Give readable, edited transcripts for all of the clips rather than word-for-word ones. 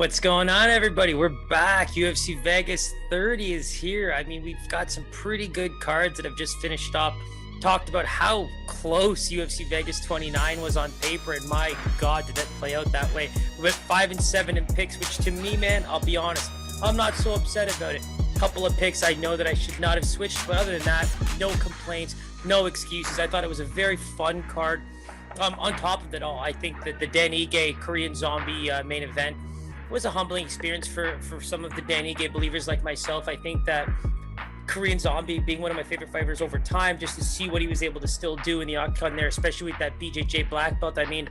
What's going on, everybody? We're back. UFC Vegas 30 is here. I mean, we've got some pretty good cards that have just finished up. Talked about how close UFC Vegas 29 was on paper, and my God, did that play out that way. We went 5-7 in picks, which to me, man, I'll be honest, I'm not so upset about it. Couple of picks I know that I should not have switched, but other than that, no complaints, no excuses. I thought it was a very fun card. On top of it all, I think that the Dan Ige Korean Zombie main event was a humbling experience for some of the Dan Ige believers like myself. I think that Korean Zombie being one of my favorite fighters over time, just to see what he was able to still do in the octagon there, especially with that BJJ black belt. I mean,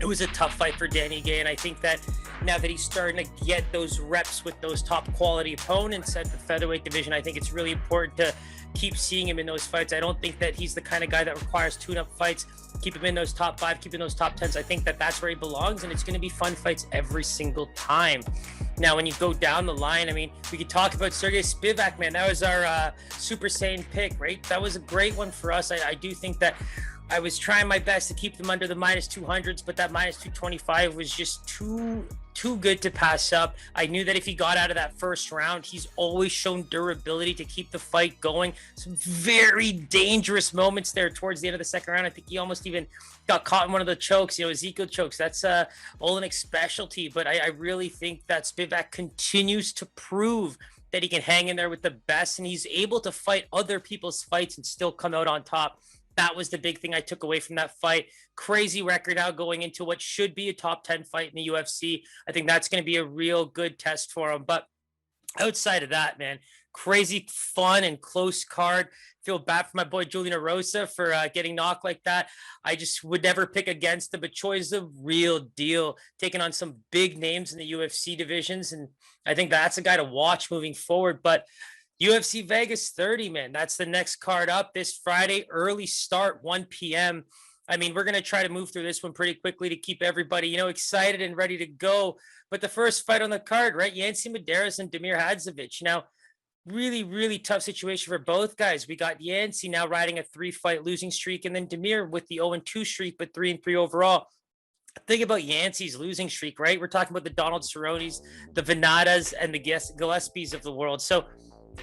it was a tough fight for Dan Ige, and I think that now that he's starting to get those reps with those top quality opponents at the featherweight division, I think it's really important to keep seeing him in those fights. I don't think that he's the kind of guy that requires tune-up fights. Keep him in those top 5, keep him in those top 10s. I think that that's where he belongs, and it's going to be fun fights every single time. Now, when you go down the line, I mean, we could talk about Sergey Spivak, man. That was our Super Saiyan pick, right? That was a great one for us. I do think that I was trying my best to keep them under the minus 200s, but that minus 225 was just too good to pass up. I knew that if he got out of that first round, he's always shown durability to keep the fight going. Some very dangerous moments there towards the end of the second round. I think he almost even got caught in one of the chokes, Ezekiel chokes. That's Olenik's specialty, but I really think that Spivak continues to prove that he can hang in there with the best, and he's able to fight other people's fights and still come out on top. That was the big thing I took away from that fight. Crazy record now going into what should be a top 10 fight in the UFC. I think that's going to be a real good test for him. But outside of that, man, crazy fun and close card. Feel bad for my boy Julian Rosa for getting knocked like that. I just would never pick against him, but Choi's the real deal, taking on some big names in the UFC divisions. And I think that's a guy to watch moving forward. But UFC Vegas 30, man, that's the next card up this Friday, early start, 1 p.m. I mean, we're going to try to move through this one pretty quickly to keep everybody, excited and ready to go. But the first fight on the card, right? Yancy Medeiros and Damir Hadzovic. Now, really, really tough situation for both guys. We got Yancy now riding a 3-fight losing streak, and then Damir with the 0-2 streak, but 3-3 overall. Think about Yancy's losing streak, right? We're talking about the Donald Cerrones, the Venadas, and the Gillespies of the world. So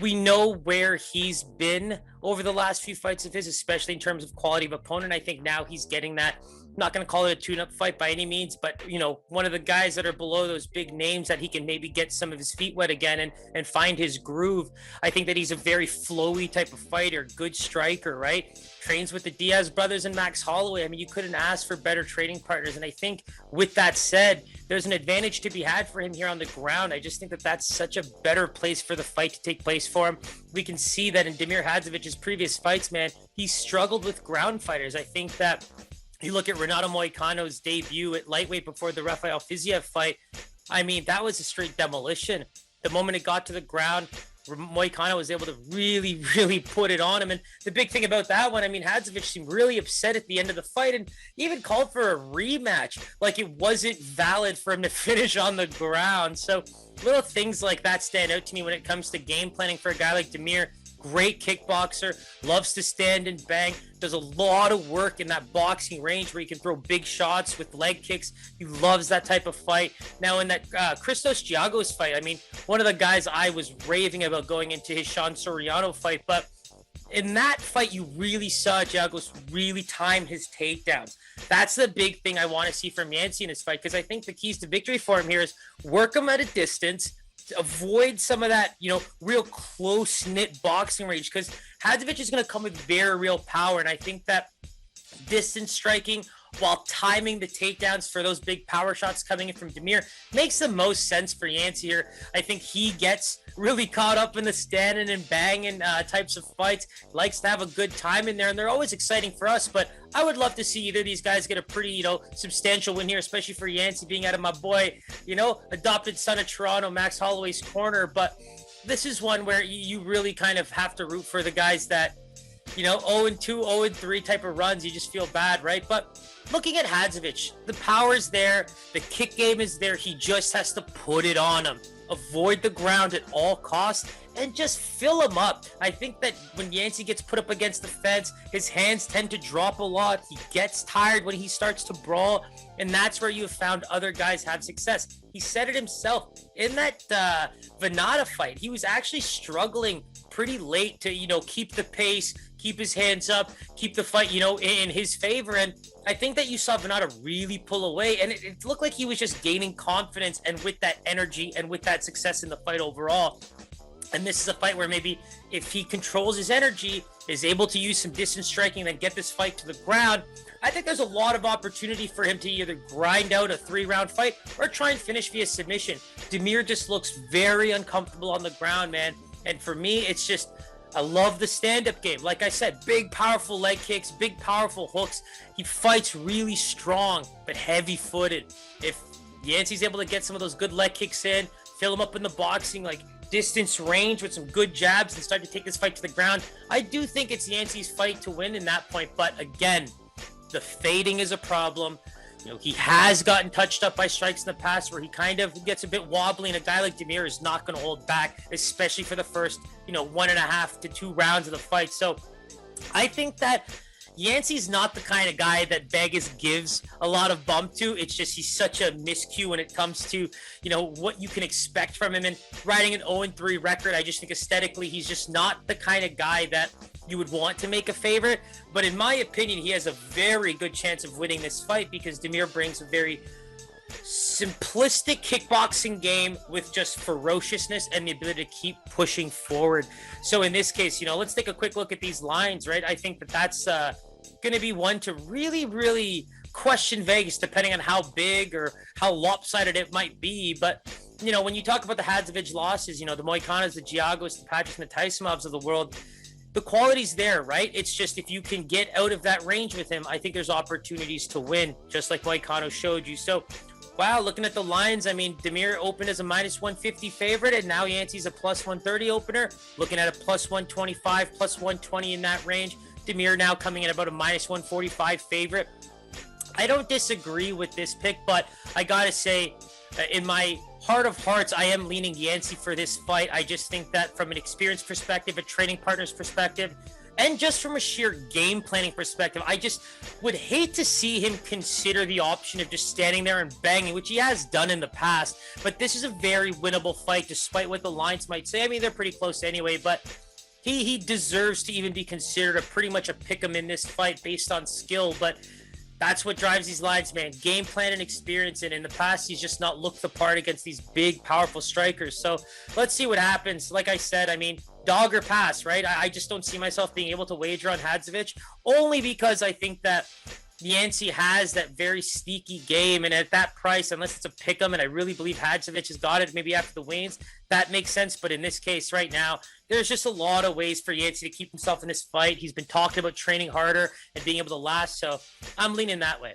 we know where he's been over the last few fights of his, especially in terms of quality of opponent. I think now he's getting that. I'm not going to call it a tune-up fight by any means, but, one of the guys that are below those big names that he can maybe get some of his feet wet again and find his groove. I think that he's a very flowy type of fighter, good striker, right? Trains with the Diaz brothers and Max Holloway. I mean, you couldn't ask for better training partners. And I think with that said, there's an advantage to be had for him here on the ground. I just think that that's such a better place for the fight to take place for him. We can see that in Damir Hadzovic's previous fights, man, he struggled with ground fighters. I think that you look at Renato Moicano's debut at lightweight before the Rafael Fiziev fight. I mean, that was a straight demolition. The moment it got to the ground, Moicano was able to really, really put it on him. And the big thing about that one, I mean, Hadzovic seemed really upset at the end of the fight and even called for a rematch, like it wasn't valid for him to finish on the ground. So little things like that stand out to me when it comes to game planning for a guy like Damir. Great kickboxer, loves to stand and bang, does a lot of work in that boxing range where he can throw big shots with leg kicks. He loves that type of fight. Now in that Christos Giagos fight, I mean, one of the guys I was raving about going into his Sean Soriano fight, but in that fight, you really saw Giagos really time his takedowns. That's the big thing I want to see from Yancy in this fight, because I think the keys to victory for him here is work him at a distance, avoid some of that, real close-knit boxing range, because Hadzovic is going to come with very real power, and I think that distance striking while timing the takedowns for those big power shots coming in from Damir makes the most sense for Yancy here. I think he gets really caught up in the standing and banging types of fights, likes to have a good time in there, and they're always exciting for us. But I would love to see either of these guys get a pretty, substantial win here, especially for Yancy being out of my boy, adopted son of Toronto, Max Holloway's corner. But this is one where you really kind of have to root for the guys that, 0-2, 0-3 type of runs. You just feel bad, right? But looking at Hadzovic, the power's there, the kick game is there. He just has to put it on him, avoid the ground at all costs, and just fill him up. I think that when Yancy gets put up against the fence, his hands tend to drop a lot. He gets tired when he starts to brawl, and that's where you have found other guys have success. He said it himself in that Venata fight. He was actually struggling pretty late to, keep the pace, keep his hands up, keep the fight, in his favor. And I think that you saw Venata really pull away, and it looked like he was just gaining confidence and with that energy and with that success in the fight overall. And this is a fight where maybe if he controls his energy, is able to use some distance striking and then get this fight to the ground, I think there's a lot of opportunity for him to either grind out a 3-round fight or try and finish via submission. Damir just looks very uncomfortable on the ground, man. And for me, it's just, I love the stand-up game. Like I said, big, powerful leg kicks, big, powerful hooks. He fights really strong, but heavy-footed. If Yancy's able to get some of those good leg kicks in, fill him up in the boxing, like distance range with some good jabs and start to take this fight to the ground, I do think it's Yancy's fight to win in that point. But again, the fading is a problem. He has gotten touched up by strikes in the past where he kind of gets a bit wobbly, and a guy like Damir is not going to hold back, especially for the first, 1.5 to 2 rounds of the fight. So I think that Yancy's not the kind of guy that Vegas gives a lot of bump to. It's just he's such a miscue when it comes to, what you can expect from him. And riding an 0-3 record, I just think aesthetically he's just not the kind of guy that you would want to make a favorite. But in my opinion, he has a very good chance of winning this fight because Damir brings a very simplistic kickboxing game with just ferociousness and the ability to keep pushing forward. So in this case, let's take a quick look at these lines, right? I think that that's going to be one to really, really question Vegas, depending on how big or how lopsided it might be. But, when you talk about the Hadzovic losses, the Moicanos, the Giagos, the Patrick and the Tysonovs of the world, the quality's there, right? It's just if you can get out of that range with him, I think there's opportunities to win, just like Moicano showed you. So, wow, looking at the lines, Damir opened as a -150 favorite, and now Yancy's a +130 opener. Looking at a +125, +120 in that range. Damir now coming in about a -145 favorite. I don't disagree with this pick, but I gotta say, in my heart of hearts, I am leaning Yancy for this fight. I just think that from an experience perspective, a training partner's perspective, and just from a sheer game planning perspective, I just would hate to see him consider the option of just standing there and banging, which he has done in the past. But this is a very winnable fight, despite what the lines might say. They're pretty close anyway, but he deserves to even be considered pretty much a pick-em in this fight based on skill. But that's what drives these lines, man. Game plan and experience. And in the past, he's just not looked the part against these big, powerful strikers. So let's see what happens. Like I said, dog or pass, right? I just don't see myself being able to wager on Hadzovic, only because I think that Yancy has that very sneaky game. And at that price, unless it's a pick 'em, and I really believe Hadzovic has got it maybe after the weigh-ins, that makes sense. But in this case right now, there's just a lot of ways for Yancy to keep himself in this fight. He's been talking about training harder and being able to last. So I'm leaning that way.